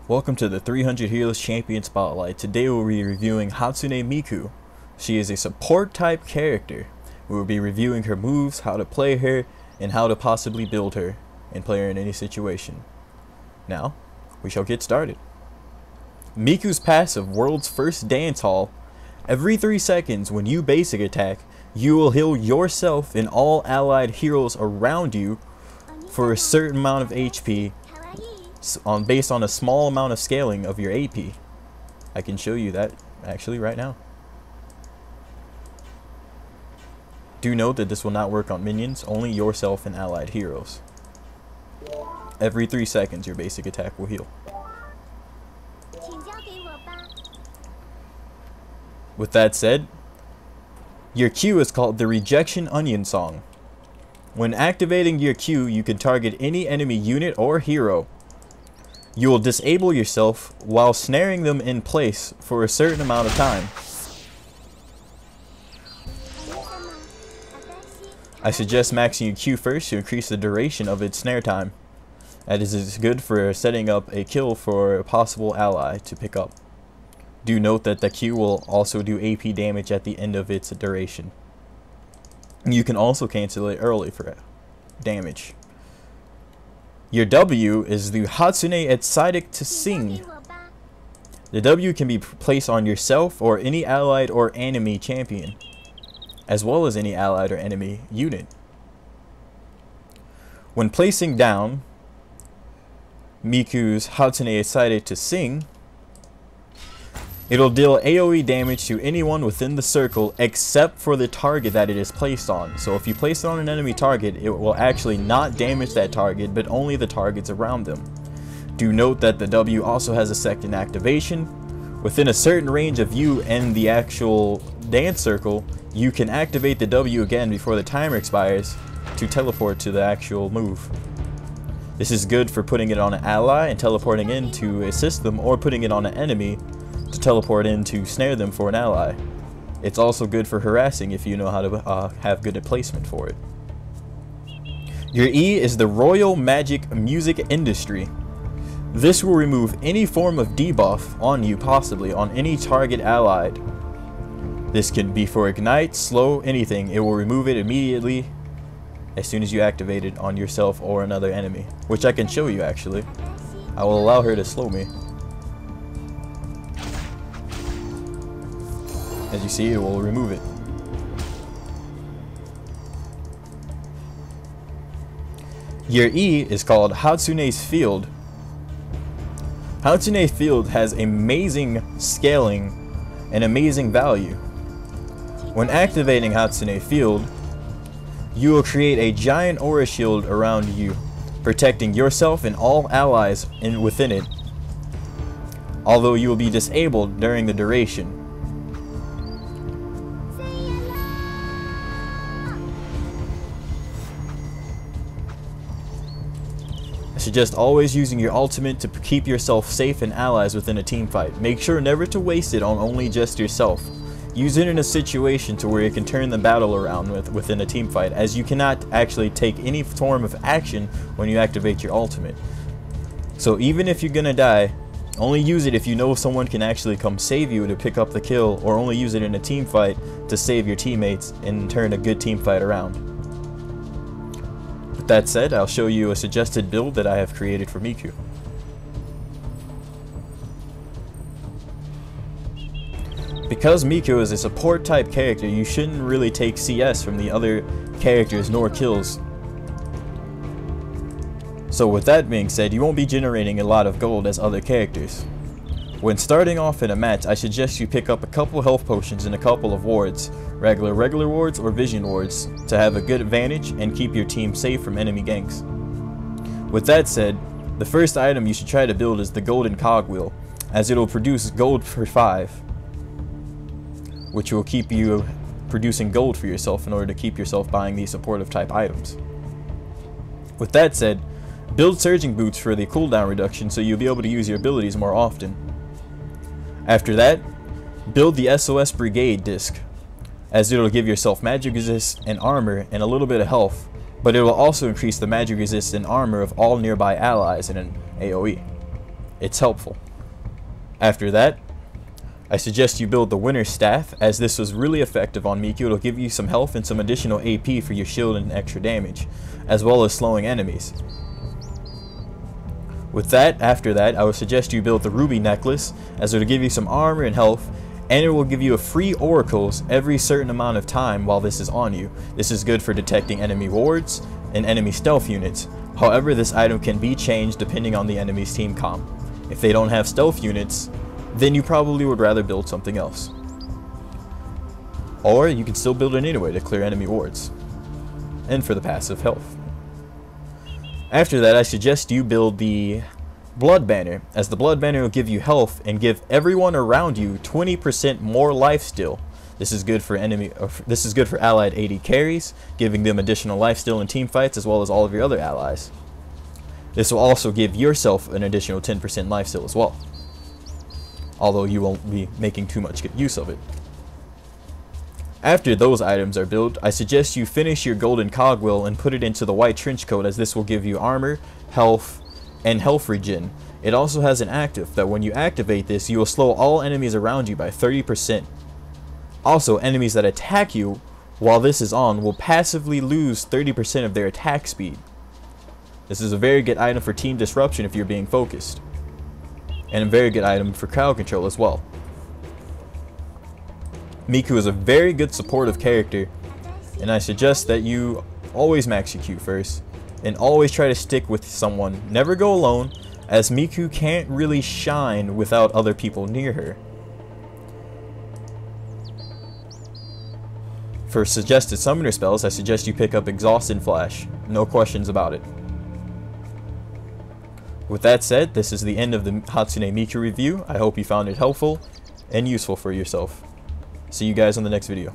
Welcome to the 300 Heroes Champion Spotlight. Today we'll be reviewing Hatsune Miku. She is a support type character. We will be reviewing her moves, how to play her, and how to possibly build her and play her in any situation. Now, we shall get started. Miku's passive, World's First Dance Hall. Every 3 seconds when you basic attack, you will heal yourself and all allied heroes around you for a certain amount of HP based on a small amount of scaling of your AP. I can show you that actually right now. Do note that this will not work on minions, only yourself and allied heroes. Every 3 seconds your basic attack will heal. With that said, your Q is called the Rejection Onion song. When activating your Q, you can target any enemy unit or hero. You will disable yourself while snaring them in place for a certain amount of time. I suggest maxing your Q first to increase the duration of its snare time. That is good for setting up a kill for a possible ally to pick up. Do note that the Q will also do AP damage at the end of its duration. You can also cancel it early for damage. Your W is the Hatsune Exotic to sing. The W can be placed on yourself or any allied or enemy champion, as well as any allied or enemy unit. When placing down Miku's Hatsune Exotic to sing, it'll deal AoE damage to anyone within the circle except for the target that it is placed on. So if you place it on an enemy target, it will actually not damage that target, but only the targets around them. Do note that the W also has a second activation. Within a certain range of you and the actual dance circle, you can activate the W again before the timer expires to teleport to the actual move. This is good for putting it on an ally and teleporting in to assist them, or putting it on an enemy to teleport in to snare them for an ally. It's also good for harassing if you know how to have good placement for it. Your E is the Royal Magic Music Industry. This will remove any form of debuff on you, possibly on any target allied. This can be for ignite, slow, anything. It will remove it immediately as soon as you activate it on yourself or another enemy, which I can show you actually. I will allow her to slow me. As you see, it will remove it. Your E is called Hatsune's Field. Hatsune Field has amazing scaling and amazing value. When activating Hatsune Field, you will create a giant aura shield around you, protecting yourself and all allies within it, although you will be disabled during the duration. I suggest always using your ultimate to keep yourself safe and allies within a team fight. Make sure never to waste it on only just yourself. Use it in a situation to where it can turn the battle around within a team fight, as you cannot actually take any form of action when you activate your ultimate. So even if you're gonna die, only use it if you know someone can actually come save you to pick up the kill, or only use it in a team fight to save your teammates and turn a good team fight around. With that said, I'll show you a suggested build that I have created for Miku. Because Miku is a support type character, you shouldn't really take CS from the other characters nor kills. So with that being said, you won't be generating a lot of gold as other characters. When starting off in a match, I suggest you pick up a couple health potions and a couple of wards, regular wards or vision wards, to have a good advantage and keep your team safe from enemy ganks. With that said, the first item you should try to build is the golden cogwheel, as it will produce gold for 5, which will keep you producing gold for yourself in order to keep yourself buying these supportive type items. With that said, build surging boots for the cooldown reduction so you'll be able to use your abilities more often. After that, build the SOS Brigade disc, as it will give yourself magic resist and armor and a little bit of health, but it will also increase the magic resist and armor of all nearby allies in an AoE. it's helpful. After that, I suggest you build the Winner's Staff, as this was really effective on Miku. It'll give you some health and some additional AP for your shield and extra damage, as well as slowing enemies. With that, after that, I would suggest you build the Ruby Necklace, as it will give you some armor and health, and it will give you a free oracles every certain amount of time while this is on you. This is good for detecting enemy wards and enemy stealth units. However, this item can be changed depending on the enemy's team comp. If they don't have stealth units, then you probably would rather build something else. Or you can still build it anyway to clear enemy wards, and for the passive health. After that, I suggest you build the Blood Banner, as the Blood Banner will give you health and give everyone around you 20% more lifesteal. This is good for allied AD carries, giving them additional lifesteal in team fights as well as all of your other allies. This will also give yourself an additional 10% lifesteal as well, although you won't be making too much use of it. After those items are built, I suggest you finish your golden cogwheel and put it into the white trench coat, as this will give you armor, health, and health regen. It also has an active that when you activate this, you will slow all enemies around you by 30%. Also, enemies that attack you while this is on will passively lose 30% of their attack speed. This is a very good item for team disruption if you're being focused, and a very good item for crowd control as well. Miku is a very good supportive character, and I suggest that you always max your Q first, and always try to stick with someone. Never go alone, as Miku can't really shine without other people near her. For suggested summoner spells, I suggest you pick up Exhaust and Flash. No questions about it. With that said, this is the end of the Hatsune Miku review. I hope you found it helpful and useful for yourself. See you guys on the next video.